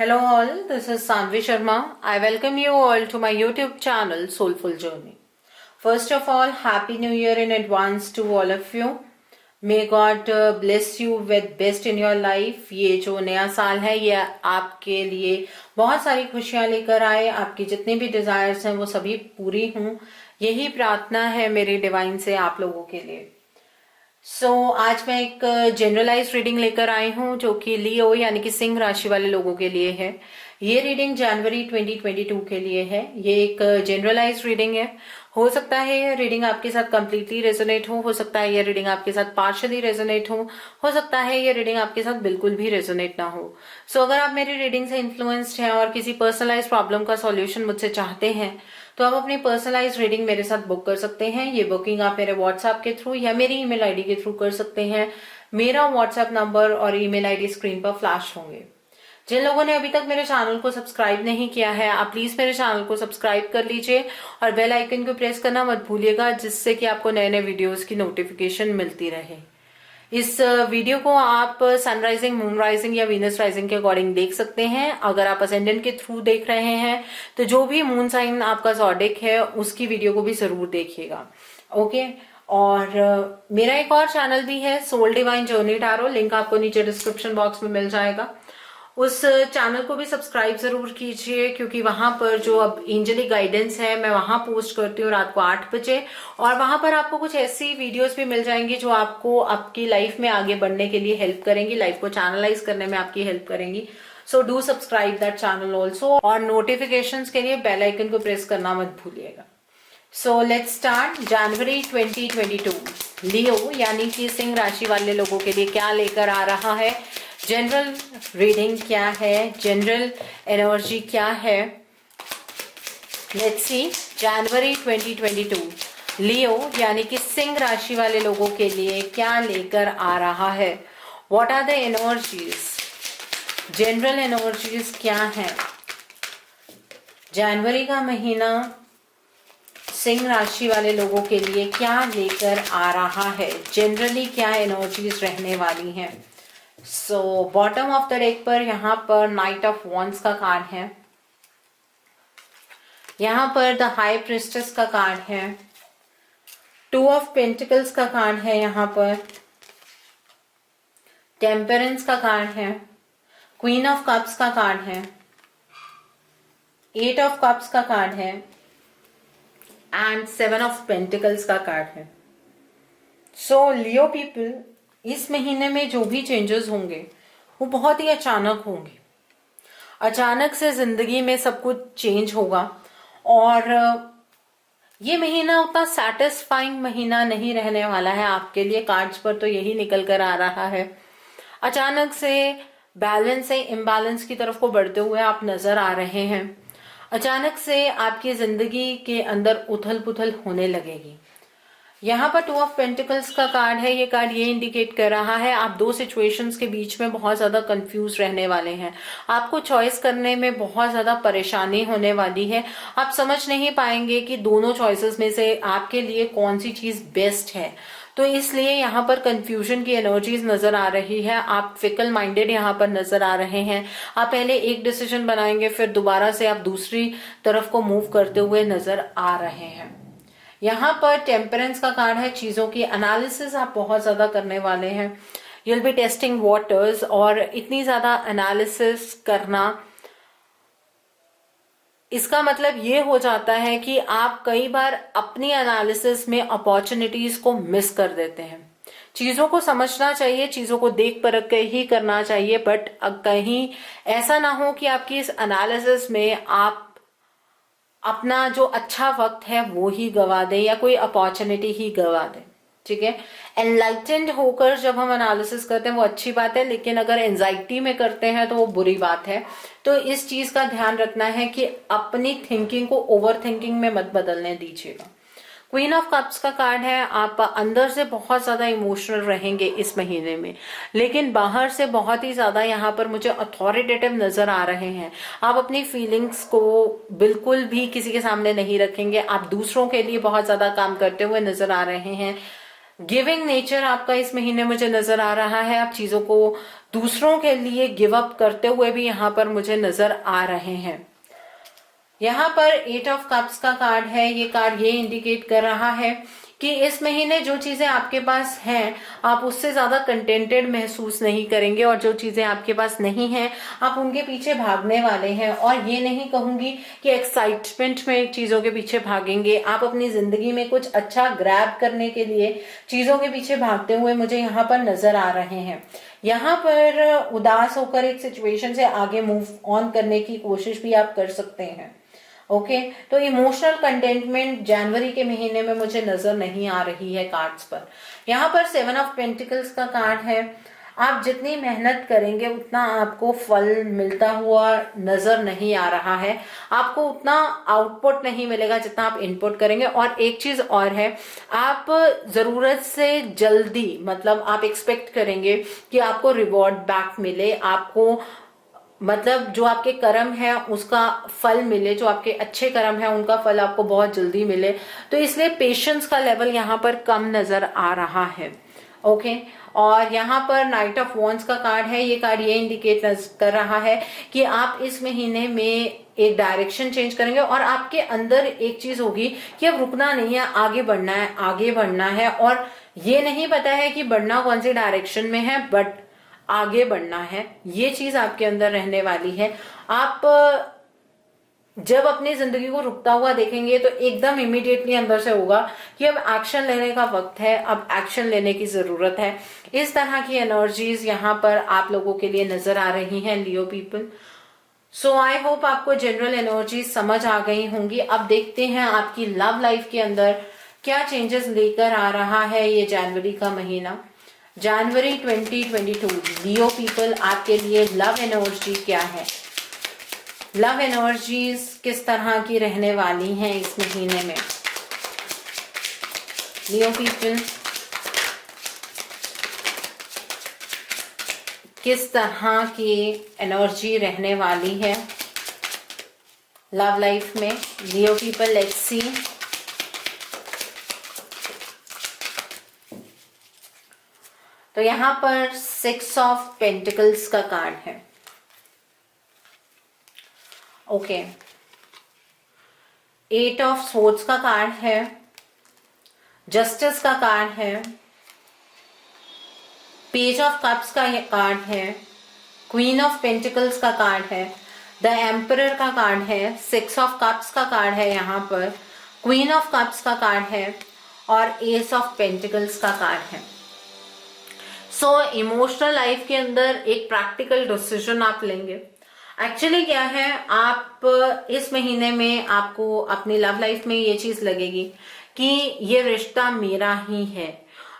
Hello all, this is Sanvi Sharma. I welcome you all to my YouTube channel Soulful Journey. First of all, Happy New Year in advance to all of you. May God bless you with best in your life. ये जो नया साल है ये आपके लिए बहुत सारी खुशियां लेकर आए, आपकी जितने भी डिजायर्स हैं वो सभी पूरी हों, यही प्रार्थना है मेरी डिवाइन से आप लोगों के लिए। आज मैं एक जनरलाइज रीडिंग लेकर आई हूँ जो कि लियो यानी कि सिंह राशि वाले लोगों के लिए है। ये रीडिंग जनवरी 2022 के लिए है। ये एक जनरलाइज रीडिंग है। हो सकता है ये रीडिंग आपके साथ कंप्लीटली रेजोनेट हो सकता है ये रीडिंग आपके साथ पार्शियली रेजोनेट हो सकता है ये रीडिंग आपके साथ बिल्कुल भी रेजोनेट ना हो। अगर आप मेरी रीडिंग से इन्फ्लुएंस्ड हैं और किसी पर्सनलाइज प्रॉब्लम का सॉल्यूशन मुझसे चाहते हैं तो आप अपनी पर्सनलाइज रीडिंग मेरे साथ बुक कर सकते हैं। ये बुकिंग आप मेरे व्हाट्सएप के थ्रू या मेरी ईमेल आईडी के थ्रू कर सकते हैं। मेरा व्हाट्सएप नंबर और ईमेल आईडी स्क्रीन पर फ्लैश होंगे। जिन लोगों ने अभी तक मेरे चैनल को सब्सक्राइब नहीं किया है आप प्लीज मेरे चैनल को सब्सक्राइब कर लीजिए और बेल आइकन को प्रेस करना मत भूलिएगा, जिससे कि आपको नए नए वीडियोस की नोटिफिकेशन मिलती रहे। इस वीडियो को आप सनराइजिंग, मून राइजिंग या वीनस राइजिंग के अकॉर्डिंग देख सकते हैं। अगर आप असेंडेंट के थ्रू देख रहे हैं तो जो भी मून साइन आपका ज़ोडिक है उसकी वीडियो को भी जरूर देखिएगा। ओके। और मेरा एक और चैनल भी है Soul Divine Journey Tarot, link आपको नीचे डिस्क्रिप्शन बॉक्स में मिल जाएगा। उस चैनल को भी सब्सक्राइब जरूर कीजिए क्योंकि वहां पर जो अब एंजेलिक गाइडेंस है मैं वहां पोस्ट करती हूँ रात को 8 बजे, और वहां पर आपको कुछ ऐसी वीडियोस भी मिल जाएंगी जो आपको आपकी लाइफ में आगे बढ़ने के लिए हेल्प करेंगी, लाइफ को चैनलाइज करने में आपकी हेल्प करेंगी। So do subscribe that channel also, और नोटिफिकेशंस के लिए बेल आइकन को प्रेस करना मत भूलिएगा। So let's start. जनवरी 2022 लियो यानी कि सिंह राशि वाले लोगों के लिए क्या लेकर आ रहा है, जनरल रीडिंग क्या है, जनरल एनर्जी क्या है। लेट्स सी। जनवरी 2022 लियो यानी कि सिंह राशि वाले लोगों के लिए क्या लेकर आ रहा है। What are the energies, general energies क्या है। जनवरी का महीना सिंह राशि वाले लोगों के लिए क्या लेकर आ रहा है, जनरली क्या एनर्जीज रहने वाली हैं। बॉटम ऑफ द डेक पर यहाँ पर नाइट ऑफ वॉन्ड्स का कार्ड है, यहाँ पर द हाई प्रिस्टेस का कार्ड है, 2 ऑफ पेंटिकल्स का कार्ड है, यहाँ पर टेम्परेंस का कार्ड है, क्वीन ऑफ कप्स का कार्ड है, 8 ऑफ कप्स का कार्ड है एंड 7 ऑफ पेंटिकल्स का कार्ड है। लियो पीपल, इस महीने में जो भी चेंजेस होंगे वो बहुत ही अचानक होंगे। अचानक से जिंदगी में सब कुछ चेंज होगा और ये महीना उतना सेटिस्फाइंग महीना नहीं रहने वाला है आपके लिए। कार्ड्स पर तो यही निकल कर आ रहा है। अचानक से बैलेंस से इम्बैलेंस की तरफ को बढ़ते हुए आप नजर आ रहे हैं। अचानक से आपकी जिंदगी के अंदर उथल पुथल होने लगेगी। यहाँ पर 2 ऑफ पेंटिकल्स का कार्ड है। ये कार्ड ये इंडिकेट कर रहा है आप 2 सिचुएशंस के बीच में बहुत ज्यादा कंफ्यूज रहने वाले हैं। आपको चॉइस करने में बहुत ज्यादा परेशानी होने वाली है। आप समझ नहीं पाएंगे कि दोनों चॉइसेस में से आपके लिए कौन सी चीज बेस्ट है। तो इसलिए यहाँ पर कंफ्यूजन की एनर्जीज नजर आ रही है। आप फिकल माइंडेड यहाँ पर नजर आ रहे हैं। आप पहले एक डिसीजन बनाएंगे फिर दोबारा से आप दूसरी तरफ को मूव करते हुए नजर आ रहे हैं। यहाँ पर टेम्परेंस का कार्ड है। चीजों की एनालिसिस आप बहुत ज्यादा करने वाले हैं। यूल बी टेस्टिंग वाटर्स, और इतनी ज्यादा एनालिसिस करना इसका मतलब ये हो जाता है कि आप कई बार अपनी एनालिसिस में अपॉर्चुनिटीज को मिस कर देते हैं। चीजों को समझना चाहिए, चीजों को देख परख के ही करना चाहिए, बट कहीं ऐसा ना हो कि आपकी इस एनालिसिस में आप अपना जो अच्छा वक्त है वो ही गवा दे या कोई अपॉर्चुनिटी ही गवा दे। ठीक है। एनलाइटेंड होकर जब हम एनालिसिस करते हैं वो अच्छी बात है, लेकिन अगर एंजाइटी में करते हैं तो वो बुरी बात है। तो इस चीज का ध्यान रखना है कि अपनी थिंकिंग को ओवर थिंकिंग में मत बदलने दीजिएगा। क्वीन ऑफ कप्स का कार्ड है। आप अंदर से बहुत ज्यादा इमोशनल रहेंगे इस महीने में, लेकिन बाहर से बहुत ही ज्यादा यहाँ पर मुझे अथॉरिटेटिव नजर आ रहे हैं। आप अपनी फीलिंग्स को बिल्कुल भी किसी के सामने नहीं रखेंगे। आप दूसरों के लिए बहुत ज्यादा काम करते हुए नजर आ रहे हैं। गिविंग नेचर आपका इस महीने मुझे नजर आ रहा है। आप चीजों को दूसरों के लिए गिव अप करते हुए भी यहाँ पर मुझे नजर आ रहे हैं। यहाँ पर 8 ऑफ कप्स का कार्ड है। ये कार्ड ये इंडिकेट कर रहा है कि इस महीने जो चीजें आपके पास हैं आप उससे ज्यादा कंटेंटेड महसूस नहीं करेंगे, और जो चीजें आपके पास नहीं हैं आप उनके पीछे भागने वाले हैं। और ये नहीं कहूंगी कि एक्साइटमेंट में चीजों के पीछे भागेंगे, आप अपनी जिंदगी में कुछ अच्छा ग्रैब करने के लिए चीजों के पीछे भागते हुए मुझे यहाँ पर नजर आ रहे हैं। यहाँ पर उदास होकर एक सिचुएशन से आगे मूव ऑन करने की कोशिश भी आप कर सकते हैं। ओके तो इमोशनल कंटेंटमेंट जनवरी के महीने में मुझे नजर नहीं आ रही है कार्ड्स पर। यहाँ पर 7 ऑफ पेंटिकल्स का कार्ड है। आप जितनी मेहनत करेंगे उतना आपको फल मिलता हुआ नजर नहीं आ रहा है। आपको उतना आउटपुट नहीं मिलेगा जितना आप इनपुट करेंगे। और एक चीज और है, आप जरूरत से जल्दी मतलब आप एक्सपेक्ट करेंगे कि आपको रिवॉर्ड बैक मिले, आपको मतलब जो आपके कर्म है उसका फल मिले, जो आपके अच्छे कर्म है उनका फल आपको बहुत जल्दी मिले। तो इसलिए पेशेंस का लेवल यहाँ पर कम नजर आ रहा है। ओके और यहाँ पर नाइट ऑफ वॉन्ड्स का कार्ड है। ये कार्ड ये इंडिकेट कर रहा है कि आप इस महीने में एक डायरेक्शन चेंज करेंगे और आपके अंदर एक चीज होगी कि अब रुकना नहीं है, आगे बढ़ना है, आगे बढ़ना है। और ये नहीं पता है कि बढ़ना कौन सी डायरेक्शन में है, बट आगे बढ़ना है, ये चीज आपके अंदर रहने वाली है। आप जब अपनी जिंदगी को रुकता हुआ देखेंगे तो एकदम इमीडिएटली अंदर से होगा कि अब एक्शन लेने का वक्त है, अब एक्शन लेने की जरूरत है। इस तरह की एनर्जीज यहाँ पर आप लोगों के लिए नजर आ रही हैं लियो पीपल। सो आई होप आपको जनरल एनर्जी समझ आ गई होंगी। अब देखते हैं आपकी लव लाइफ के अंदर क्या चेंजेस लेकर आ रहा है ये जनवरी का महीना। जनवरी 2022 लियो पीपल आपके लिए लव एनर्जी क्या है, लव एनर्जीज किस तरह की रहने वाली हैं इस महीने में। लियो पीपल किस तरह की एनर्जी रहने वाली है लव लाइफ में। लियो पीपल लेट्स सी। तो यहां पर 6 ऑफ पेंटिकल्स का कार्ड है। ओके 8 ऑफ सोर्ड्स का कार्ड है, जस्टिस का कार्ड है, पेज ऑफ कप्स का कार्ड है, क्वीन ऑफ पेंटिकल्स का कार्ड है, द एम्परर का कार्ड है, 6 ऑफ कप्स का कार्ड है, यहाँ पर क्वीन ऑफ कप्स का कार्ड है और एस ऑफ पेंटिकल्स का कार्ड है। सो इमोशनल लाइफ के अंदर एक प्रैक्टिकल डिसीजन आप लेंगे। एक्चुअली क्या है, आप इस महीने में आपको अपनी लव लाइफ में ये चीज लगेगी कि ये रिश्ता मेरा ही है,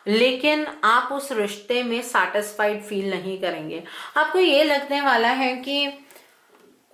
लेकिन आप उस रिश्ते में सैटिस्फाइड फील नहीं करेंगे। आपको ये लगने वाला है कि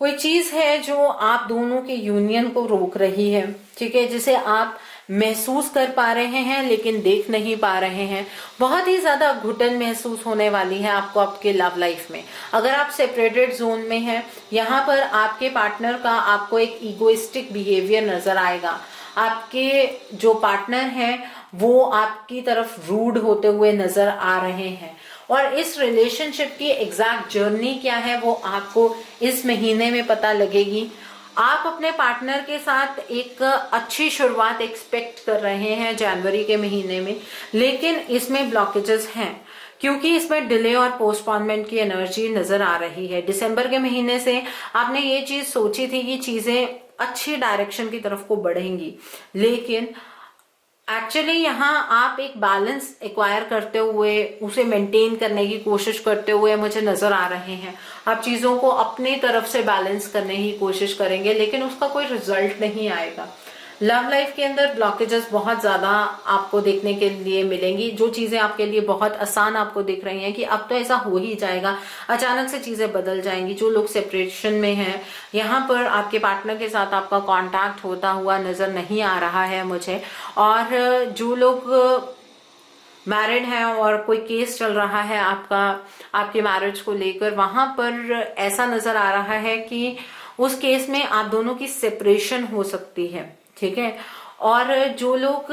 कोई चीज है जो आप दोनों के यूनियन को रोक रही है, ठीक है, जिसे आप महसूस कर पा रहे हैं लेकिन देख नहीं पा रहे हैं। बहुत ही ज्यादा घुटन महसूस होने वाली है आपको आपके लव लाइफ में। अगर आप सेपरेटेड जोन में हैं, यहाँ पर आपके पार्टनर का आपको एक इगोइस्टिक बिहेवियर नजर आएगा। आपके जो पार्टनर हैं वो आपकी तरफ रूड होते हुए नजर आ रहे हैं। और इस रिलेशनशिप की एग्जैक्ट जर्नी क्या है वो आपको इस महीने में पता लगेगी। आप अपने पार्टनर के साथ एक अच्छी शुरुआत एक्सपेक्ट कर रहे हैं जनवरी के महीने में, लेकिन इसमें ब्लॉकेजेस हैं क्योंकि इसमें डिले और पोस्टपोनमेंट की एनर्जी नजर आ रही है। दिसंबर के महीने से आपने ये चीज सोची थी कि चीजें अच्छी डायरेक्शन की तरफ को बढ़ेंगी, लेकिन एक्चुअली यहाँ आप एक बैलेंस एक्वायर करते हुए उसे मेंटेन करने की कोशिश करते हुए मुझे नजर आ रहे हैं। आप चीजों को अपनी तरफ से बैलेंस करने की कोशिश करेंगे लेकिन उसका कोई रिजल्ट नहीं आएगा। लव लाइफ के अंदर ब्लॉकेजेस बहुत ज्यादा आपको देखने के लिए मिलेंगी। जो चीजें आपके लिए बहुत आसान आपको दिख रही हैं कि अब तो ऐसा हो ही जाएगा, अचानक से चीजें बदल जाएंगी। जो लोग सेपरेशन में हैं, यहाँ पर आपके पार्टनर के साथ आपका कांटेक्ट होता हुआ नजर नहीं आ रहा है मुझे। और जो लोग मैरिड हैं और कोई केस चल रहा है आपके मैरिज को लेकर, वहां पर ऐसा नजर आ रहा है कि उस केस में आप दोनों की सेपरेशन हो सकती है, ठीक है। और जो लोग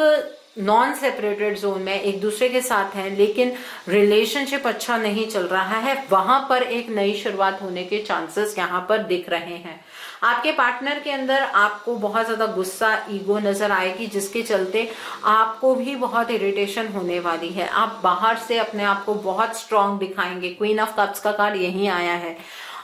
नॉन सेपरेटेड जोन में एक दूसरे के साथ हैं लेकिन रिलेशनशिप अच्छा नहीं चल रहा है, वहां पर एक नई शुरुआत होने के चांसेस यहाँ पर दिख रहे हैं। आपके पार्टनर के अंदर आपको बहुत ज्यादा गुस्सा, ईगो नजर आएगी, जिसके चलते आपको भी बहुत इरिटेशन होने वाली है। आप बाहर से अपने आप को बहुत स्ट्रांग दिखाएंगे, क्वीन ऑफ कप्स का कार्ड यही आया है।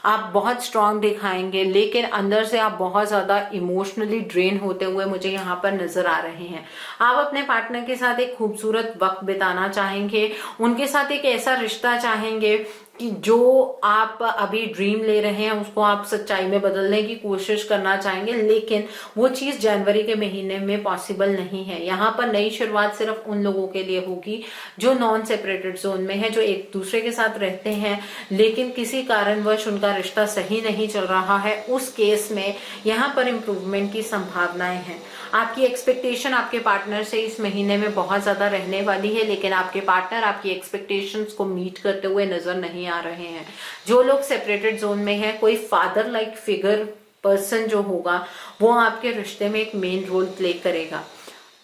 आप बहुत स्ट्रांग दिखाएंगे लेकिन अंदर से आप बहुत ज्यादा इमोशनली ड्रेन होते हुए मुझे यहाँ पर नजर आ रहे हैं। आप अपने पार्टनर के साथ एक खूबसूरत वक्त बिताना चाहेंगे, उनके साथ एक ऐसा रिश्ता चाहेंगे कि जो आप अभी ड्रीम ले रहे हैं उसको आप सच्चाई में बदलने की कोशिश करना चाहेंगे, लेकिन वो चीज जनवरी के महीने में पॉसिबल नहीं है। यहाँ पर नई शुरुआत सिर्फ उन लोगों के लिए होगी जो नॉन सेपरेटेड जोन में है, जो एक दूसरे के साथ रहते हैं लेकिन किसी कारणवश उनका रिश्ता सही नहीं चल रहा है। उस केस में यहाँ पर इम्प्रूवमेंट की संभावनाएं हैं। आपकी एक्सपेक्टेशन आपके पार्टनर से इस महीने में बहुत ज्यादा रहने वाली है, लेकिन आपके पार्टनर आपकी एक्सपेक्टेशंस को मीट करते हुए नजर नहीं आ रहे हैं। जो लोग सेपरेटेड जोन में है, कोई फादर लाइक फिगर पर्सन जो होगा वो आपके रिश्ते में एक मेन रोल प्ले करेगा।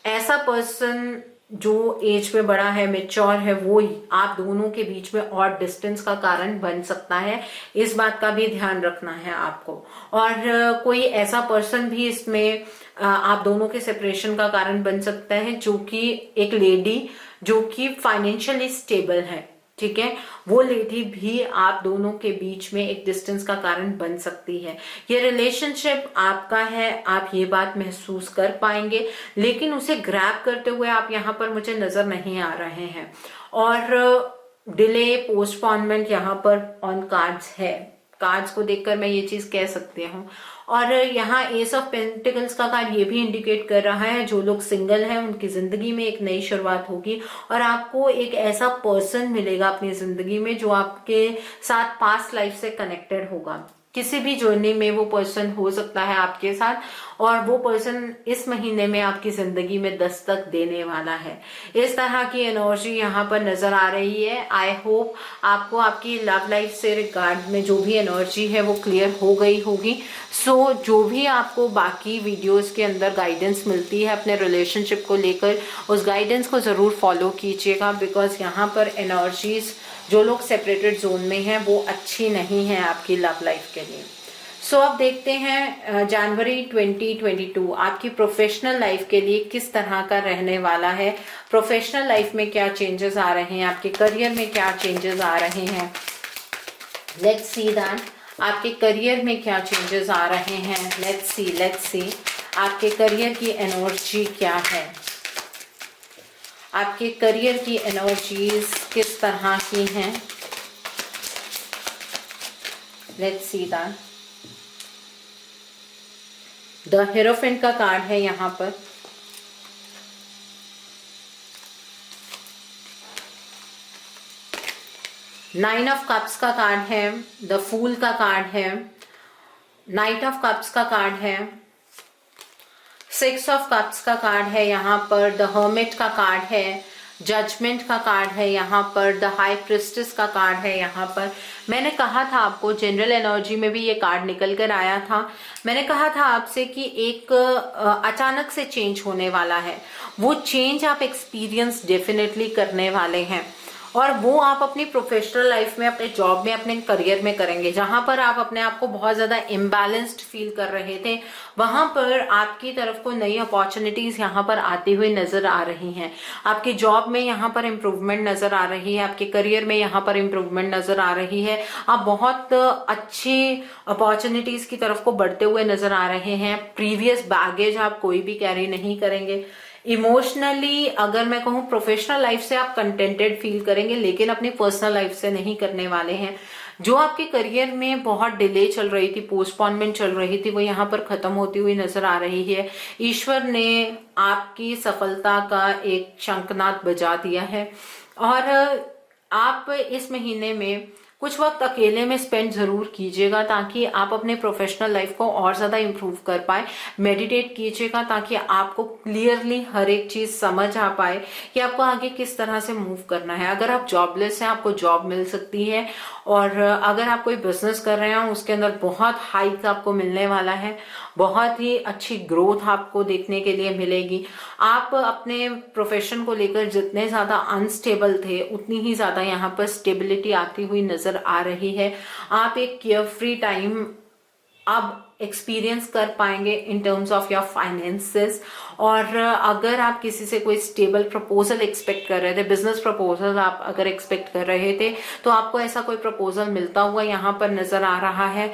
ऐसा पर्सन जो एज में बड़ा है, मेच्योर है, वो ही आप दोनों के बीच में और डिस्टेंस का कारण बन सकता है। इस बात का भी ध्यान रखना है आपको। और कोई ऐसा पर्सन भी इसमें आप दोनों के सेपरेशन का कारण बन सकता है, जो कि एक लेडी जो कि फाइनेंशियली स्टेबल है, ठीक है, वो लेडी भी आप दोनों के बीच में एक डिस्टेंस का कारण बन सकती है। ये रिलेशनशिप आपका है, आप ये बात महसूस कर पाएंगे, लेकिन उसे ग्रैब करते हुए आप यहाँ पर मुझे नजर नहीं आ रहे हैं। और डिले, पोस्टपोनमेंट यहाँ पर ऑन कार्ड्स है। कार्ड्स को देखकर मैं ये चीज कह सकती हूँ। और यहाँ एस ऑफ पेंटिकल्स का कार्ड ये भी इंडिकेट कर रहा है जो लोग सिंगल हैं उनकी जिंदगी में एक नई शुरुआत होगी और आपको एक ऐसा पर्सन मिलेगा अपनी जिंदगी में जो आपके साथ पास्ट लाइफ से कनेक्टेड होगा। किसी भी जर्नी में वो पर्सन हो सकता है आपके साथ, और वो पर्सन इस महीने में आपकी जिंदगी में दस्तक देने वाला है। इस तरह की एनर्जी यहाँ पर नजर आ रही है। आई होप आपको आपकी लव लाइफ से रिगार्ड में जो भी एनर्जी है वो क्लियर हो गई होगी। सो जो भी आपको बाकी वीडियोस के अंदर गाइडेंस मिलती है अपने रिलेशनशिप को लेकर, उस गाइडेंस को जरूर फॉलो कीजिएगा, बिकॉज यहाँ पर एनर्जीज जो लोग सेपरेटेड जोन में हैं वो अच्छी नहीं है आपकी लव लाइफ के लिए। सो अब देखते हैं जनवरी 2022 आपकी प्रोफेशनल लाइफ के लिए किस तरह का रहने वाला है। प्रोफेशनल लाइफ में क्या चेंजेस आ रहे हैं, आपके करियर में क्या चेंजेस आ रहे हैं। लेट्स सी दैट आपके करियर में क्या चेंजेस आ रहे हैं। लेट्स सी आपके करियर की एनर्जी क्या है, आपके करियर की एनर्जीज किस तरह की हैं। Let's see that the hierophant का कार्ड है यहाँ पर। नाइन ऑफ कप्स का कार्ड है, द फूल का कार्ड है, नाइट ऑफ कप्स का कार्ड है, सिक्स ऑफ कप्स का कार्ड है यहाँ पर, द हर्मिट का कार्ड है, जजमेंट का कार्ड है यहाँ पर, द हाई प्रिस्टेस का कार्ड है यहाँ पर। मैंने कहा था आपको, जनरल एनर्जी में भी ये कार्ड निकल कर आया था। मैंने कहा था आपसे कि एक अचानक से चेंज होने वाला है। वो चेंज आप एक्सपीरियंस डेफिनेटली करने वाले हैं और वो आप अपनी प्रोफेशनल लाइफ में, अपने जॉब में, अपने करियर में करेंगे। जहां पर आप अपने आप को बहुत ज्यादा इम्बैलेंस्ड फील कर रहे थे, वहां पर आपकी तरफ को नई अपॉर्चुनिटीज यहाँ पर आती हुई नजर आ रही हैं। आपकी जॉब में यहाँ पर इम्प्रूवमेंट नजर आ रही है, आपके करियर में यहाँ पर इम्प्रूवमेंट नजर आ रही है। आप बहुत अच्छी अपॉर्चुनिटीज की तरफ को बढ़ते हुए नजर आ रहे हैं। प्रीवियस बैगेज आप कोई भी कैरी नहीं करेंगे। इमोशनली अगर मैं कहूँ, प्रोफेशनल लाइफ से आप कंटेंटेड फील करेंगे, लेकिन अपनी पर्सनल लाइफ से नहीं करने वाले हैं। जो आपके करियर में बहुत डिले चल रही थी, पोस्टपोनमेंट चल रही थी, वो यहाँ पर खत्म होती हुई नजर आ रही है। ईश्वर ने आपकी सफलता का एक शंखनाद बजा दिया है और आप इस महीने में कुछ वक्त अकेले में स्पेंड जरूर कीजिएगा ताकि आप अपने प्रोफेशनल लाइफ को और ज्यादा इंप्रूव कर पाए। मेडिटेट कीजिएगा ताकि आपको क्लियरली हर एक चीज समझ आ पाए कि आपको आगे किस तरह से मूव करना है। अगर आप जॉबलेस हैं, आपको जॉब मिल सकती है, और अगर आप कोई बिजनेस कर रहे हैं उसके अंदर बहुत हाइक आपको मिलने वाला है, बहुत ही अच्छी ग्रोथ आपको देखने के लिए मिलेगी। आप अपने प्रोफेशन को लेकर जितने ज्यादा अनस्टेबल थे उतनी ही ज्यादा यहाँ पर स्टेबिलिटी आती हुई नजर आ रही है। आप एक केयर फ्री टाइम अब एक्सपीरियंस कर पाएंगे in terms of your finances. और अगर आप किसी से कोई स्टेबल प्रपोजल एक्सपेक्ट कर रहे थे, बिजनेस प्रपोजल आप अगर एक्सपेक्ट कर रहे थे, तो आपको ऐसा कोई प्रपोजल मिलता हुआ यहाँ पर नजर आ रहा है।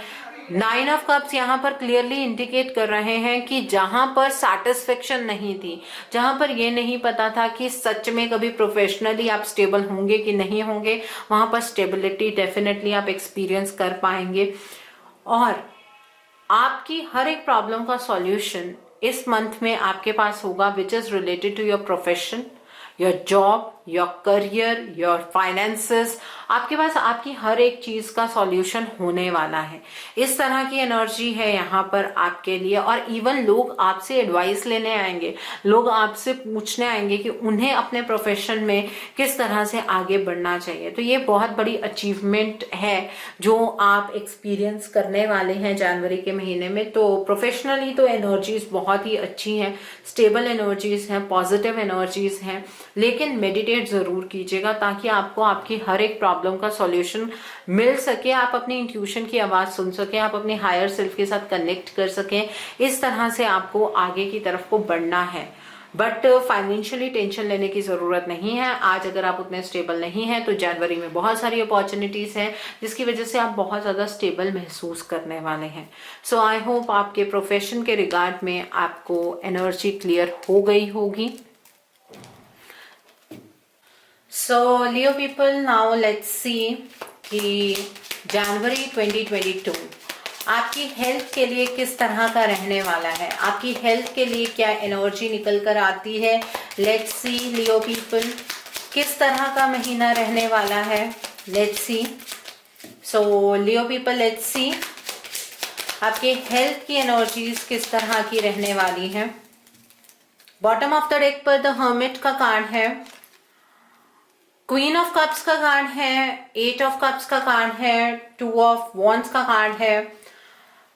9 ऑफ कप्स यहाँ पर क्लियरली इंडिकेट कर रहे हैं कि जहां पर सेटिस्फेक्शन नहीं थी, जहां पर ये नहीं पता था कि सच में कभी प्रोफेशनली आप स्टेबल होंगे कि नहीं होंगे, वहां पर स्टेबिलिटी डेफिनेटली आप एक्सपीरियंस कर पाएंगे। और आपकी हर एक प्रॉब्लम का सॉल्यूशन इस मंथ में आपके पास होगा, which is related to your profession, your job, your career, your finances. आपके पास आपकी हर एक चीज का सॉल्यूशन होने वाला है। इस तरह की एनर्जी है यहाँ पर आपके लिए। और इवन लोग आपसे एडवाइस लेने आएंगे, लोग आपसे पूछने आएंगे कि उन्हें अपने प्रोफेशन में किस तरह से आगे बढ़ना चाहिए। तो ये बहुत बड़ी अचीवमेंट है जो आप एक्सपीरियंस करने वाले हैं जनवरी के महीने में। तो प्रोफेशनली तो एनर्जीज बहुत ही अच्छी हैं, स्टेबल एनर्जीज हैं, पॉजिटिव एनर्जीज हैं। लेकिन मेडिटेट जरूर कीजिएगा ताकि आपको आपकी हर एक प्रॉब्लम का सॉल्यूशन मिल सके, आप अपनी इंट्यूशन की आवाज सुन सके, आप अपने हायर सेल्फ के साथ कनेक्ट कर सकें। इस तरह से आपको आगे की तरफ को बढ़ना है। बट फाइनेंशियली टेंशन लेने की जरूरत नहीं है। आज अगर आप उतने स्टेबल नहीं हैं तो जनवरी में बहुत सारी अपॉर्चुनिटीज हैं जिसकी वजह से आप बहुत ज्यादा स्टेबल महसूस करने वाले हैं। सो आई होप आपके प्रोफेशन के रिगार्ड में आपको एनर्जी क्लियर हो गई होगी। So Leo people, now let's see कि जनवरी 2022 आपकी हेल्थ के लिए किस तरह का रहने वाला है। आपकी हेल्थ के लिए क्या एनर्जी निकल कर आती है। लेट्स सी लियो पीपल, किस तरह का महीना रहने वाला है। Let's C. So Leo people, let's see आपके हेल्थ की एनर्जीज किस तरह की रहने वाली है। बॉटम ऑफ द डेक पर द हर्मिट का कार्ड है, क्वीन ऑफ कप्स का कार्ड है, 8 ऑफ कप्स का कार्ड है, 2 ऑफ वॉन्ड्स का कार्ड है,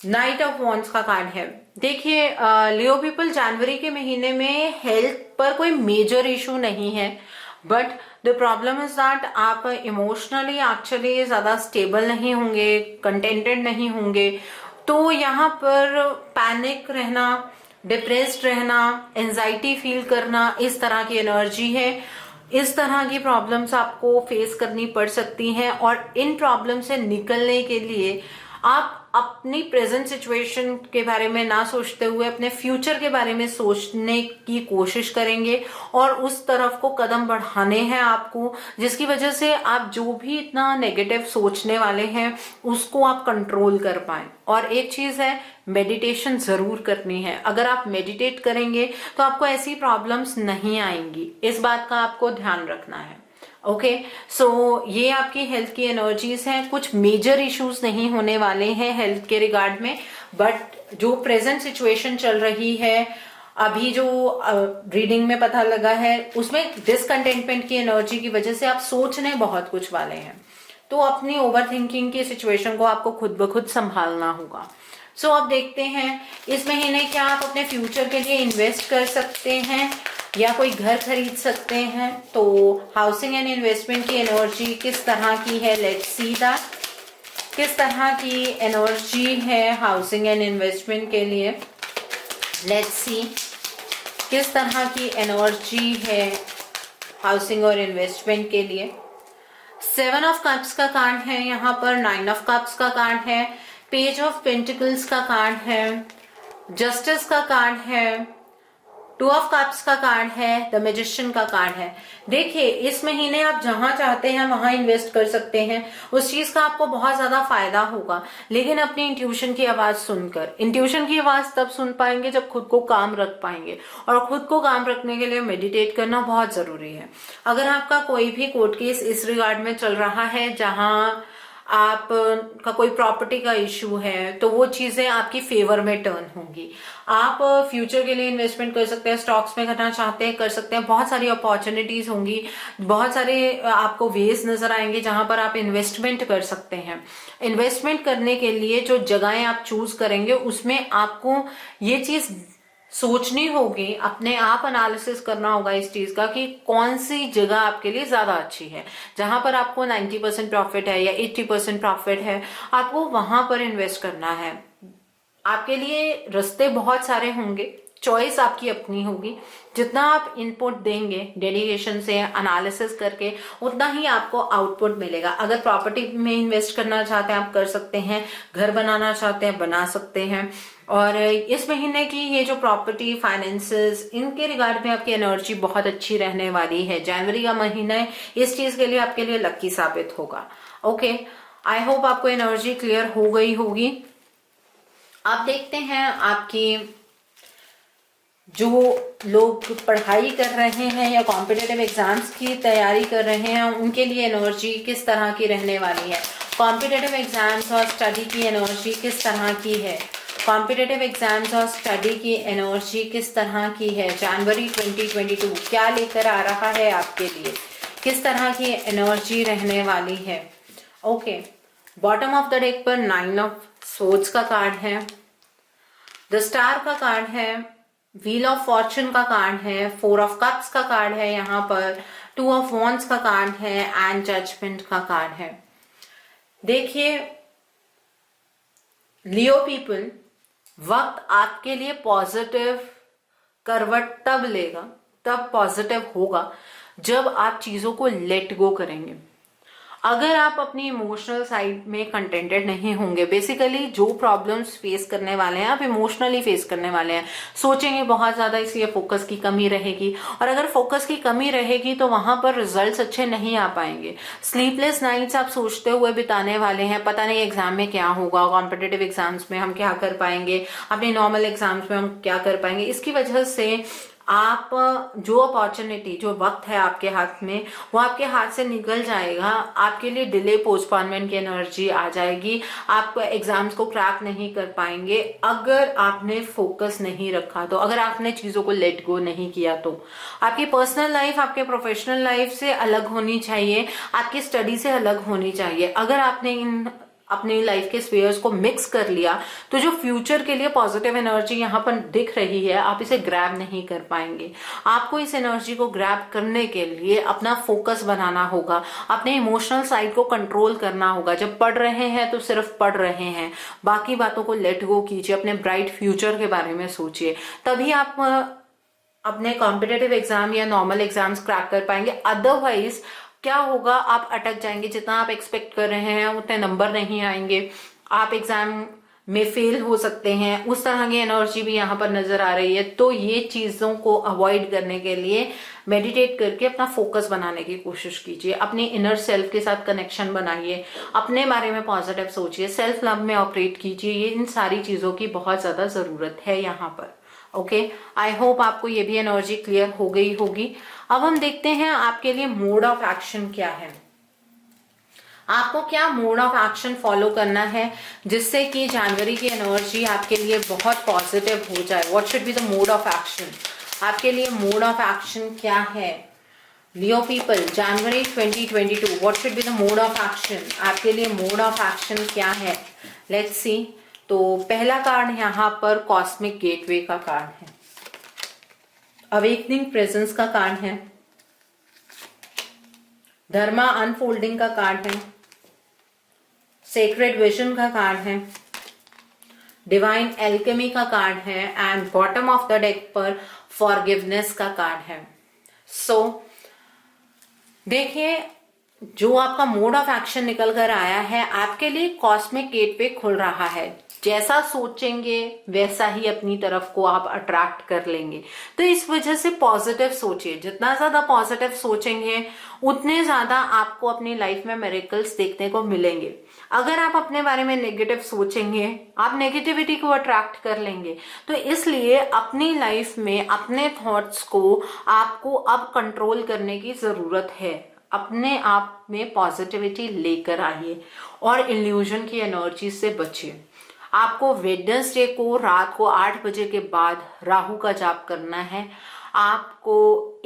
नाइट ऑफ वॉन्ड्स का कार्ड है। देखिए लियो पीपल, जनवरी के महीने में हेल्थ पर कोई मेजर इशू नहीं है, but the problem is that आप इमोशनली एक्चुअली ज्यादा स्टेबल नहीं होंगे, कंटेंटेड नहीं होंगे। तो यहाँ पर पैनिक रहना, डिप्रेस्ड रहना, एंजाइटी फील करना, इस तरह की एनर्जी है। इस तरह की प्रॉब्लम्स आपको फेस करनी पड़ सकती हैं। और इन प्रॉब्लम से निकलने के लिए आप अपनी प्रेजेंट सिचुएशन के बारे में ना सोचते हुए अपने फ्यूचर के बारे में सोचने की कोशिश करेंगे और उस तरफ को कदम बढ़ाने हैं आपको, जिसकी वजह से आप जो भी इतना नेगेटिव सोचने वाले हैं उसको आप कंट्रोल कर पाए। और एक चीज है, मेडिटेशन जरूर करनी है। अगर आप मेडिटेट करेंगे तो आपको ऐसी प्रॉब्लम्स नहीं आएंगी, इस बात का आपको ध्यान रखना है। ओके, सो ये आपकी हेल्थ की एनर्जीज हैं। कुछ मेजर इश्यूज नहीं होने वाले हैं हेल्थ के रिगार्ड में, बट जो प्रेजेंट सिचुएशन चल रही है, अभी जो रीडिंग में पता लगा है, उसमें डिसकंटेंटमेंट की एनर्जी की वजह से आप सोचने बहुत कुछ वाले हैं। तो अपनी ओवर थिंकिंग की सिचुएशन को आपको खुद ब खुद संभालना होगा। सो अब देखते हैं इस महीने क्या आप अपने फ्यूचर के लिए इन्वेस्ट कर सकते हैं या कोई घर खरीद सकते हैं। तो हाउसिंग एंड इन्वेस्टमेंट की एनर्जी किस तरह की है, लेट्स सी दैट। किस तरह की एनर्जी है हाउसिंग एंड इन्वेस्टमेंट के लिए, लेट्स सी। किस तरह की एनर्जी है हाउसिंग और इन्वेस्टमेंट के लिए। 7 ऑफ कप्स का कार्ड है यहाँ पर, 9 ऑफ कप्स का कार्ड है, पेज ऑफ पेंटिकल्स का कार्ड है, जस्टिस का कार्ड है, 2 ऑफ कप्स का कार्ड है, द मैजिशियन का कार्ड है। देखिए इस महीने आप जहां चाहते हैं वहां इन्वेस्ट कर सकते हैं, उस चीज का आपको बहुत ज्यादा फायदा होगा। लेकिन अपनी इंट्यूशन की आवाज सुनकर, इंट्यूशन की आवाज तब सुन पाएंगे जब खुद को काम रख पाएंगे, और खुद को काम रखने के लिए मेडिटेट करना बहुत जरूरी है। अगर आपका कोई भी कोर्ट केस इस रिगार्ड में चल रहा है जहां आप का कोई प्रॉपर्टी का इशू है तो वो चीजें आपकी फेवर में टर्न होंगी। आप फ्यूचर के लिए इन्वेस्टमेंट कर सकते हैं, स्टॉक्स में करना चाहते हैं कर सकते हैं, बहुत सारी अपॉर्चुनिटीज होंगी, बहुत सारे आपको वेज नजर आएंगे जहां पर आप इन्वेस्टमेंट कर सकते हैं। इन्वेस्टमेंट करने के लिए जो जगहें आप चूज करेंगे उसमें आपको ये चीज सोचनी होगी, अपने आप एनालिसिस करना होगा इस चीज का कि कौन सी जगह आपके लिए ज्यादा अच्छी है। जहां पर आपको 90% प्रॉफिट है या 80% प्रॉफिट है, आपको वहां पर इन्वेस्ट करना है। आपके लिए रास्ते बहुत सारे होंगे, चॉइस आपकी अपनी होगी। जितना आप इनपुट देंगे डेडिकेशन से एनालिसिस करके, उतना ही आपको आउटपुट मिलेगा। अगर प्रॉपर्टी में इन्वेस्ट करना चाहते हैं आप कर सकते हैं, घर बनाना चाहते हैं बना सकते हैं। और इस महीने की ये जो प्रॉपर्टी फाइनेंसेस, इनके रिगार्ड में आपकी एनर्जी बहुत अच्छी रहने वाली है। जनवरी का महीना है, इस चीज के लिए आपके लिए लकी साबित होगा। ओके, आई होप आपको एनर्जी क्लियर हो गई होगी। आप देखते हैं आपकी जो लोग पढ़ाई कर रहे हैं या कॉम्पिटिटिव एग्जाम्स की तैयारी कर रहे हैं, उनके लिए एनर्जी किस तरह की रहने वाली है। कॉम्पिटिटिव एग्जाम्स और स्टडी की एनर्जी किस तरह की है। कॉम्पिटिटिव एग्जाम्स और स्टडी की एनर्जी किस तरह की है। जनवरी 2022 क्या लेकर आ रहा है आपके लिए, किस तरह की एनर्जी रहने वाली है। Okay, bottom of the deck पर 9 ऑफ सोर्ड्स का कार्ड है, द स्टार का कार्ड है, व्हील ऑफ फॉर्चून का कार्ड है, 4 ऑफ कप्स का कार्ड है, यहाँ पर 2 ऑफ वॉन्ड्स का कार्ड है एंड जजमेंट का कार्ड है। देखिए लियो पीपल, वक्त आपके लिए पॉजिटिव करवट तब लेगा, तब पॉजिटिव होगा जब आप चीजों को लेट गो करेंगे। अगर आप अपनी इमोशनल साइड में कंटेंटेड नहीं होंगे, बेसिकली जो प्रॉब्लम्स फेस करने वाले हैं आप इमोशनली फेस करने वाले हैं, सोचेंगे बहुत ज्यादा, इसलिए फोकस की कमी रहेगी। और अगर फोकस की कमी रहेगी तो वहां पर रिजल्ट्स अच्छे नहीं आ पाएंगे। स्लीपलेस नाइट्स आप सोचते हुए बिताने वाले हैं, पता नहीं एग्जाम में क्या होगा, कॉम्पिटिटिव एग्जाम्स में हम क्या कर पाएंगे, अपने नॉर्मल एग्जाम्स में हम क्या कर पाएंगे। इसकी वजह से आप जो अपॉर्चुनिटी, जो वक्त है आपके हाथ में, वो आपके हाथ से निकल जाएगा। आपके लिए डिले, पोस्टपोनमेंट की एनर्जी आ जाएगी। आप एग्जाम्स को क्रैक नहीं कर पाएंगे अगर आपने फोकस नहीं रखा तो, अगर आपने चीजों को लेट गो नहीं किया तो। आपकी पर्सनल लाइफ आपके प्रोफेशनल लाइफ से अलग होनी चाहिए, आपकी स्टडी से अलग होनी चाहिए। अगर आपने इन अपनी लाइफ के स्पेयर्स को मिक्स कर लिया तो जो फ्यूचर के लिए पॉजिटिव एनर्जी यहाँ पर दिख रही है, आप इसे ग्रैब नहीं कर पाएंगे। आपको इस एनर्जी को ग्रैब करने के लिए अपना फोकस बनाना होगा, अपने इमोशनल साइड को कंट्रोल करना होगा। जब पढ़ रहे हैं तो सिर्फ पढ़ रहे हैं, बाकी बातों को लेट गो कीजिए, अपने ब्राइट फ्यूचर के बारे में सोचिए, तभी आप अपने कॉम्पिटिटिव एग्जाम या नॉर्मल एग्जाम्स क्रैक कर पाएंगे। अदरवाइज क्या होगा, आप अटक जाएंगे। जितना आप एक्सपेक्ट कर रहे हैं उतने नंबर नहीं आएंगे, आप एग्जाम में फेल हो सकते हैं। उस तरह की एनर्जी भी यहाँ पर नजर आ रही है। तो ये चीजों को अवॉइड करने के लिए मेडिटेट करके अपना फोकस बनाने की कोशिश कीजिए, अपने इनर सेल्फ के साथ कनेक्शन बनाइए, अपने बारे में पॉजिटिव सोचिए, सेल्फ लव में ऑपरेट कीजिए। ये इन सारी चीजों की बहुत ज्यादा जरूरत है यहाँ पर। ओके, आई होप आपको ये भी एनर्जी क्लियर हो गई होगी। अब हम देखते हैं आपके लिए मोड ऑफ एक्शन क्या है। आपको क्या मोड ऑफ एक्शन फॉलो करना है जिससे कि जनवरी की एनर्जी आपके लिए बहुत पॉजिटिव हो जाए। What should be the mode of action, आपके लिए मोड ऑफ एक्शन क्या है। Leo people, January 2022, what should be the mode of action, आपके लिए मोड ऑफ एक्शन क्या है। Let's see. तो पहला कार्ड यहाँ पर कॉस्मिक गेटवे का कार्ड है, अवेकनिंग प्रेजेंस का कार्ड है, धर्मा अनफोल्डिंग का कार्ड है, सेक्रेड विजन का कार्ड है, डिवाइन एल्केमी का कार्ड है and bottom of the deck पर फॉरगिवनेस का कार्ड है। सो देखिए, जो आपका मोड ऑफ एक्शन निकल कर आया है, आपके लिए कॉस्मिक गेटवे खुल रहा है। जैसा सोचेंगे वैसा ही अपनी तरफ को आप अट्रैक्ट कर लेंगे। तो इस वजह से पॉजिटिव सोचिए, जितना ज्यादा पॉजिटिव सोचेंगे उतने ज्यादा आपको अपनी लाइफ में मिरेकल्स देखने को मिलेंगे। अगर आप अपने बारे में नेगेटिव सोचेंगे, आप नेगेटिविटी को अट्रैक्ट कर लेंगे। तो इसलिए अपनी लाइफ में अपने थॉट्स को आपको अब कंट्रोल करने की जरूरत है। अपने आप में पॉजिटिविटी लेकर आइए और इल्यूजन की एनर्जी से बचिए। आपको वेडनेसडे को रात को 8 बजे के बाद राहु का जाप करना है। आपको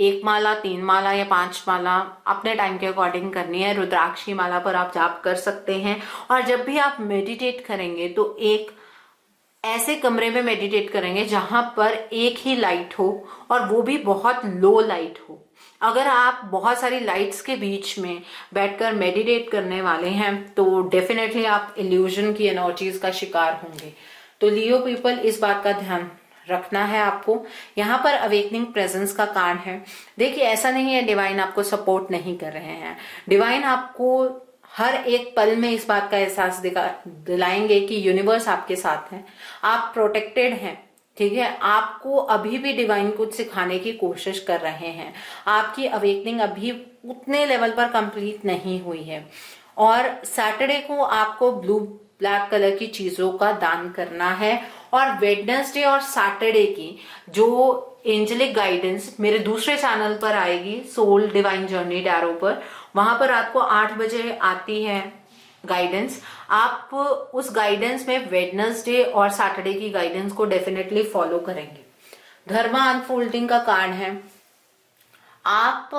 1 माला, 3 माला या 5 माला अपने टाइम के अकॉर्डिंग करनी है। रुद्राक्षी माला पर आप जाप कर सकते हैं। और जब भी आप मेडिटेट करेंगे तो एक ऐसे कमरे में मेडिटेट करेंगे जहां पर एक ही लाइट हो और वो भी बहुत लो लाइट हो। अगर आप बहुत सारी लाइट्स के बीच में बैठकर मेडिटेट करने वाले हैं तो डेफिनेटली आप इल्यूजन की एनर्जीज का शिकार होंगे। तो लियो पीपल, इस बात का ध्यान रखना है आपको। यहाँ पर अवेकनिंग प्रेजेंस का कार्ड है। देखिए, ऐसा नहीं है डिवाइन आपको सपोर्ट नहीं कर रहे हैं। डिवाइन आपको हर एक पल में इस बात का एहसास दिलाएंगे कि यूनिवर्स आपके साथ है, आप प्रोटेक्टेड हैं। ठीक है, आपको अभी भी डिवाइन कुछ सिखाने की कोशिश कर रहे हैं। आपकी अवेकनिंग अभी उतने लेवल पर कंप्लीट नहीं हुई है। और सैटरडे को आपको ब्लू ब्लैक कलर की चीजों का दान करना है। और वेडनेसडे और सैटरडे की जो एंजेलिक गाइडेंस मेरे दूसरे चैनल पर आएगी, सोल डिवाइन जर्नी टैरो पर, वहां पर रात को 8 बजे आती है गाइडेंस। आप उस गाइडेंस में वेडनेसडे और सैटरडे की गाइडेंस को डेफिनेटली फॉलो करेंगे। धर्मा अनफोल्डिंग का कार्ड है। आप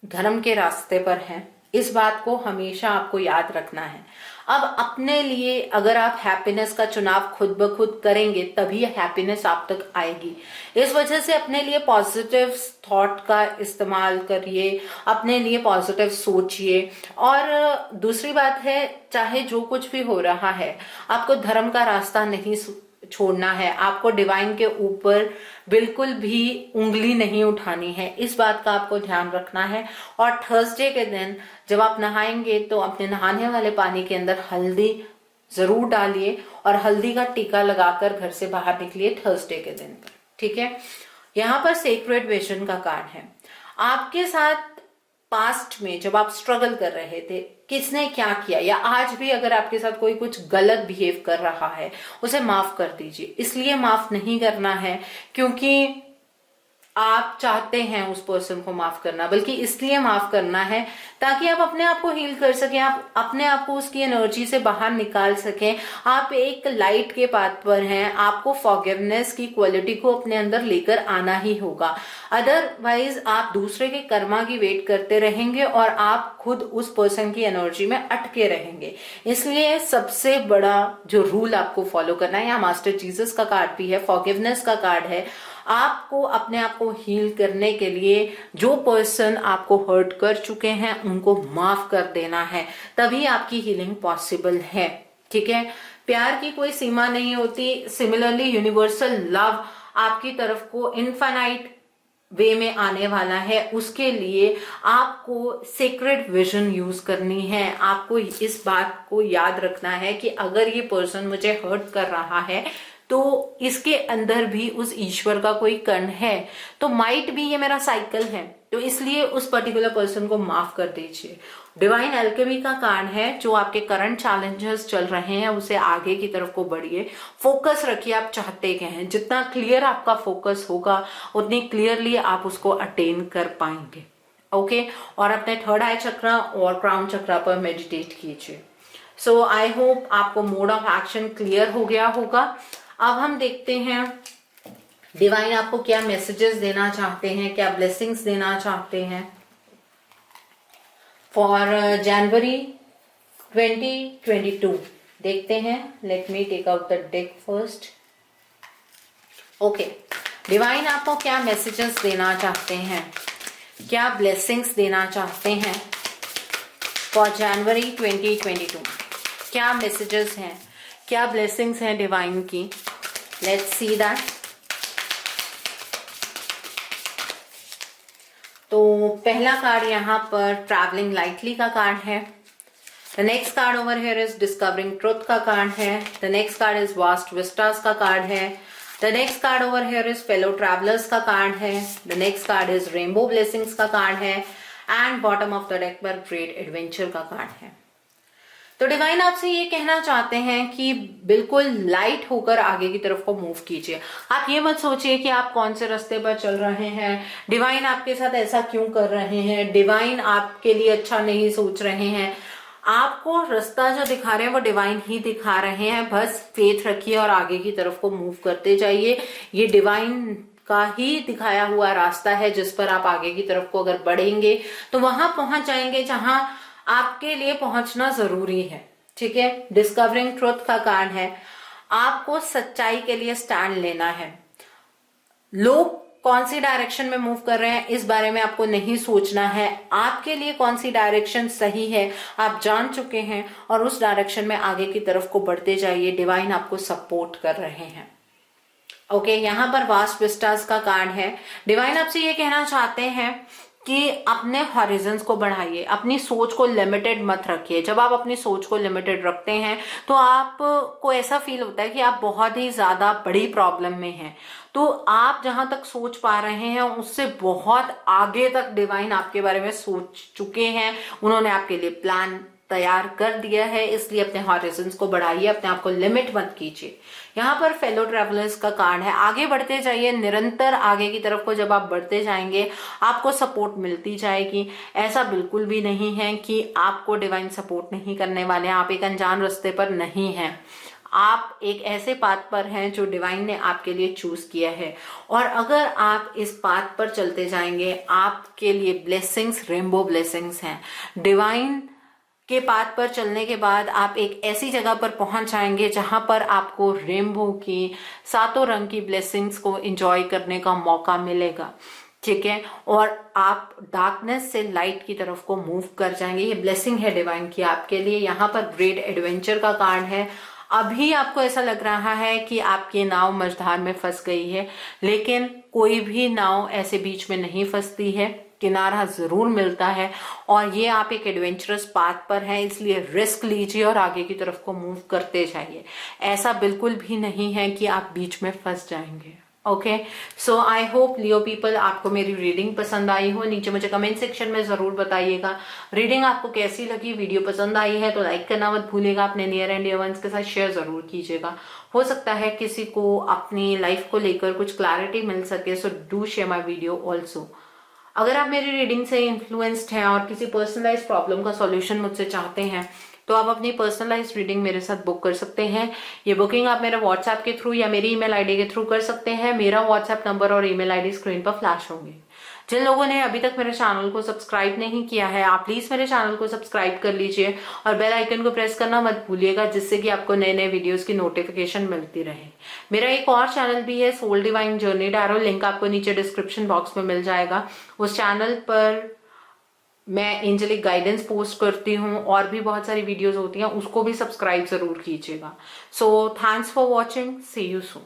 धर्म के रास्ते पर हैं, इस बात को हमेशा आपको याद रखना है। अब अपने लिए अगर आप हैप्पीनेस का चुनाव खुद ब खुद करेंगे तभी हैप्पीनेस आप तक आएगी। इस वजह से अपने लिए पॉजिटिव थॉट का इस्तेमाल करिए, अपने लिए पॉजिटिव सोचिए। और दूसरी बात है, चाहे जो कुछ भी हो रहा है, आपको धर्म का रास्ता नहीं छोड़ना है। आपको डिवाइन के ऊपर बिल्कुल भी उंगली नहीं उठानी है, इस बात का आपको ध्यान रखना है। और थर्सडे के दिन जब आप नहाएंगे तो अपने नहाने वाले पानी के अंदर हल्दी जरूर डालिए और हल्दी का टीका लगाकर घर से बाहर निकलिए थर्सडे के दिन पर। ठीक है, यहाँ पर सेक्रेड विजन का कार्ड है। आपके साथ पास्ट में जब आप स्ट्रगल कर रहे थे, किसने क्या किया, या आज भी अगर आपके साथ कोई कुछ गलत बिहेव कर रहा है, उसे माफ कर दीजिए। इसलिए माफ नहीं करना है क्योंकि आप चाहते हैं उस पर्सन को माफ करना, बल्कि इसलिए माफ करना है ताकि आप अपने आप को हील कर सकें, आप अपने आप को उसकी एनर्जी से बाहर निकाल सकें। आप एक लाइट के पाथ पर हैं, आपको फॉरगिवनेस की क्वालिटी को अपने अंदर लेकर आना ही होगा। अदरवाइज आप दूसरे के कर्मा की वेट करते रहेंगे और आप खुद उस पर्सन की एनर्जी में अटके रहेंगे। इसलिए सबसे बड़ा जो रूल आपको फॉलो करना है, यहाँ मास्टर जीसस का कार्ड भी है, फॉरगिवनेस का कार्ड है। आपको अपने आप को हील करने के लिए जो पर्सन आपको हर्ट कर चुके हैं उनको माफ कर देना है, तभी आपकी हीलिंग पॉसिबल है। ठीक है, प्यार की कोई सीमा नहीं होती। सिमिलरली यूनिवर्सल लव आपकी तरफ को इनफाइनाइट वे में आने वाला है। उसके लिए आपको सेक्रेड विजन यूज करनी है। आपको इस बात को याद रखना है कि अगर ये पर्सन मुझे हर्ट कर रहा है तो इसके अंदर भी उस ईश्वर का कोई कण है, तो माइट भी ये मेरा साइकिल है, तो इसलिए उस पर्टिकुलर पर्सन को माफ कर दीजिए। डिवाइन अल्केमी का कार्ड है, जो आपके करंट चैलेंजेस चल रहे हैं उसे आगे की तरफ को बढ़िए, फोकस रखिए आप चाहते क्या हैं। जितना क्लियर आपका फोकस होगा उतनी क्लियरली आप उसको अटेन कर पाएंगे। ओके, और अपने थर्ड आई चक्रा और क्राउन चक्रा पर मेडिटेट कीजिए। सो आई होप आपको मोड ऑफ एक्शन क्लियर हो गया होगा। अब हम देखते हैं डिवाइन आपको क्या मैसेजेस देना चाहते हैं, क्या ब्लेसिंग्स देना चाहते हैं फॉर जनवरी 2022। देखते हैं, let me take out the deck first. Okay, divine आपको क्या मैसेजेस देना चाहते हैं, क्या ब्लेसिंग्स देना चाहते हैं फॉर जनवरी 2022। क्या मैसेजेस हैं, क्या ब्लेसिंग्स हैं डिवाइन की, लेट्स सी दैट। तो पहला कार्ड यहाँ पर ट्रैवलिंग लाइटली का कार्ड है। The next card over here is discovering truth का कार्ड है। The next card is vast Vistas का कार्ड है। The next card over here is fellow travellers का कार्ड है। The next card is rainbow blessings का card है। And bottom of the deck पर great adventure का card है। तो डिवाइन आपसे ये कहना चाहते हैं कि बिल्कुल लाइट होकर आगे की तरफ को मूव कीजिए। आप ये मत सोचिए कि आप कौन से रास्ते पर चल रहे हैं, डिवाइन आपके साथ ऐसा क्यों कर रहे हैं, डिवाइन आपके लिए अच्छा नहीं सोच रहे हैं। आपको रास्ता जो दिखा रहे हैं वो डिवाइन ही दिखा रहे हैं, बस फेथ रखिए और आगे की तरफ को मूव करते जाइए। ये डिवाइन का ही दिखाया हुआ रास्ता है जिस पर आप आगे की तरफ को अगर बढ़ेंगे तो वहां पहुंच जाएंगे जहां आपके लिए पहुंचना जरूरी है। ठीक है, डिस्कवरिंग ट्रुथ का कारण है, आपको सच्चाई के लिए स्टैंड लेना है। लोग कौन सी डायरेक्शन में मूव कर रहे हैं इस बारे में आपको नहीं सोचना है, आपके लिए कौन सी डायरेक्शन सही है आप जान चुके हैं और उस डायरेक्शन में आगे की तरफ को बढ़ते जाइए। डिवाइन आपको सपोर्ट कर रहे हैं। ओके, यहाँ पर वास्ट विस्टास का कार्ड है। डिवाइन आपसे ये कहना चाहते हैं कि अपने हॉरिजन्स को बढ़ाइए, अपनी सोच को लिमिटेड मत रखिए। जब आप अपनी सोच को लिमिटेड रखते हैं तो आपको ऐसा फील होता है कि आप बहुत ही ज्यादा बड़ी प्रॉब्लम में हैं। तो आप जहां तक सोच पा रहे हैं उससे बहुत आगे तक डिवाइन आपके बारे में सोच चुके हैं, उन्होंने आपके लिए प्लान तैयार कर दिया है। इसलिए अपने हॉरिजन्स को बढ़ाइए, अपने आप को लिमिट मत कीजिए। यहाँ पर फेलो ट्रैवलर्स का कार्ड है, आगे बढ़ते जाइए, निरंतर आगे की तरफ को जब आप बढ़ते जाएंगे आपको सपोर्ट मिलती जाएगी। ऐसा बिल्कुल भी नहीं है कि आपको डिवाइन सपोर्ट नहीं करने वाले हैं, आप एक अनजान रास्ते पर नहीं हैं, आप एक ऐसे पाथ पर हैं जो डिवाइन ने आपके लिए चूज किया है। और अगर आप इस पाथ पर चलते जाएंगे आपके लिए ब्लेसिंग्स, रेनबो ब्लेसिंग्स हैं। डिवाइन के पाथ पर चलने के बाद आप एक ऐसी जगह पर पहुंच जाएंगे जहां पर आपको रेनबो की सातों रंग की ब्लेसिंग्स को एंजॉय करने का मौका मिलेगा। ठीक है, और आप डार्कनेस से लाइट की तरफ को मूव कर जाएंगे। ये ब्लेसिंग है डिवाइन की आपके लिए। यहाँ पर ग्रेट एडवेंचर का कार्ड है। अभी आपको ऐसा लग रहा है कि आपकी नाव मझधार में फंस गई है, लेकिन कोई भी नाव ऐसे बीच में नहीं फंसती है, किनारा जरूर मिलता है। और ये आप एक एडवेंचरस पाथ पर हैं, इसलिए रिस्क लीजिए और आगे की तरफ को मूव करते जाइए। ऐसा बिल्कुल भी नहीं है कि आप बीच में फंस जाएंगे। Okay, so I hope Leo people आपको मेरी रीडिंग पसंद आई हो। नीचे मुझे कमेंट सेक्शन में जरूर बताइएगा रीडिंग आपको कैसी लगी। वीडियो पसंद आई है तो लाइक करना मत भूलिएगा, अपने नियर एंड डियर वंस के साथ शेयर जरूर कीजिएगा। हो सकता है किसी को अपनी लाइफ को लेकर कुछ क्लैरिटी मिल सके, so do share my video also. अगर आप मेरी रीडिंग से इन्फ्लुएंस्ड हैं और किसी पर्सनलाइज प्रॉब्लम का सॉल्यूशन मुझसे चाहते हैं तो आप अपनी पर्सनलाइज रीडिंग मेरे साथ बुक कर सकते हैं। ये बुकिंग आप मेरे व्हाट्सएप के थ्रू या मेरी ईमेल आईडी के थ्रू कर सकते हैं। मेरा व्हाट्सएप नंबर और ईमेल आईडी स्क्रीन पर फ्लैश होंगे। जिन लोगों ने अभी तक मेरे चैनल को सब्सक्राइब नहीं किया है आप प्लीज मेरे चैनल को सब्सक्राइब कर लीजिए और बेल आइकन को प्रेस करना मत भूलिएगा, जिससे कि आपको नए नए वीडियोस की नोटिफिकेशन मिलती रहे। मेरा एक और चैनल भी है, Soul Divine Journey Tarot, link आपको नीचे डिस्क्रिप्शन बॉक्स में मिल जाएगा। उस चैनल पर मैं एंजेलिक गाइडेंस पोस्ट करती हूँ और भी बहुत सारी वीडियोस होती हैं, उसको भी सब्सक्राइब जरूर कीजिएगा। So thanks for watching, see you soon.